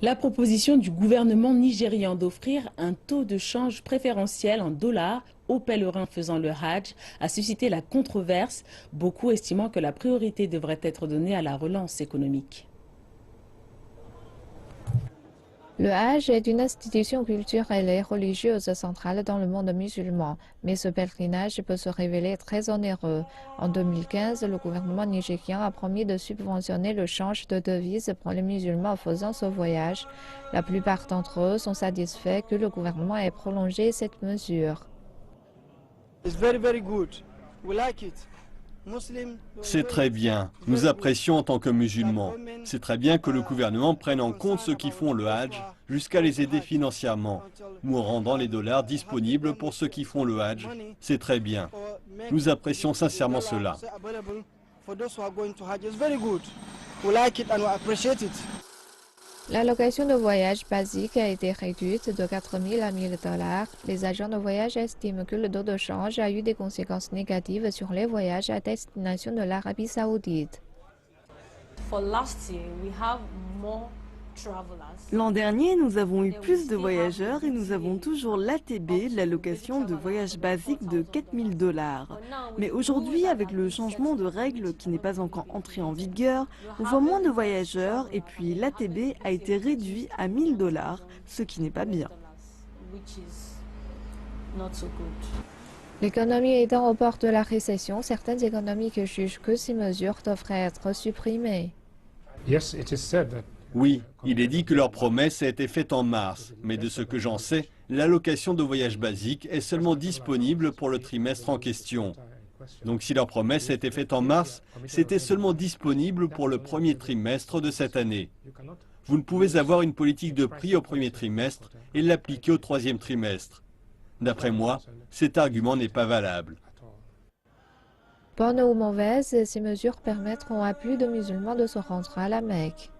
La proposition du gouvernement nigérian d'offrir un taux de change préférentiel en dollars aux pèlerins faisant le Hajj a suscité la controverse, beaucoup estimant que la priorité devrait être donnée à la relance économique. Le Hajj est une institution culturelle et religieuse centrale dans le monde musulman, mais ce pèlerinage peut se révéler très onéreux. En 2015, le gouvernement nigérian a promis de subventionner le change de devises pour les musulmans faisant ce voyage. La plupart d'entre eux sont satisfaits que le gouvernement ait prolongé cette mesure. C'est très bien. Nous apprécions en tant que musulmans. C'est très bien que le gouvernement prenne en compte ceux qui font le Hajj jusqu'à les aider financièrement ou en rendant les dollars disponibles pour ceux qui font le Hajj. C'est très bien. Nous apprécions sincèrement cela. L'allocation de voyage basique a été réduite de 4 000 à 1 000 $. Les agents de voyage estiment que le taux de change a eu des conséquences négatives sur les voyages à destination de l'Arabie saoudite. L'an dernier, nous avons eu plus de voyageurs et nous avons toujours l'ATB, l'allocation de voyage basique de 4 000 $. Mais aujourd'hui, avec le changement de règles qui n'est pas encore entré en vigueur, on voit moins de voyageurs et puis l'ATB a été réduit à 1 000 $, ce qui n'est pas bien. L'économie étant au bord de la récession, certaines économiques jugent que ces mesures devraient être supprimées. Oui, il est dit que leur promesse a été faite en mars, mais de ce que j'en sais, l'allocation de voyage basique est seulement disponible pour le trimestre en question. Donc si leur promesse a été faite en mars, c'était seulement disponible pour le premier trimestre de cette année. Vous ne pouvez avoir une politique de prix au premier trimestre et l'appliquer au troisième trimestre. D'après moi, cet argument n'est pas valable. Bonnes ou mauvaises, ces mesures permettront à plus de musulmans de se rendre à la Mecque.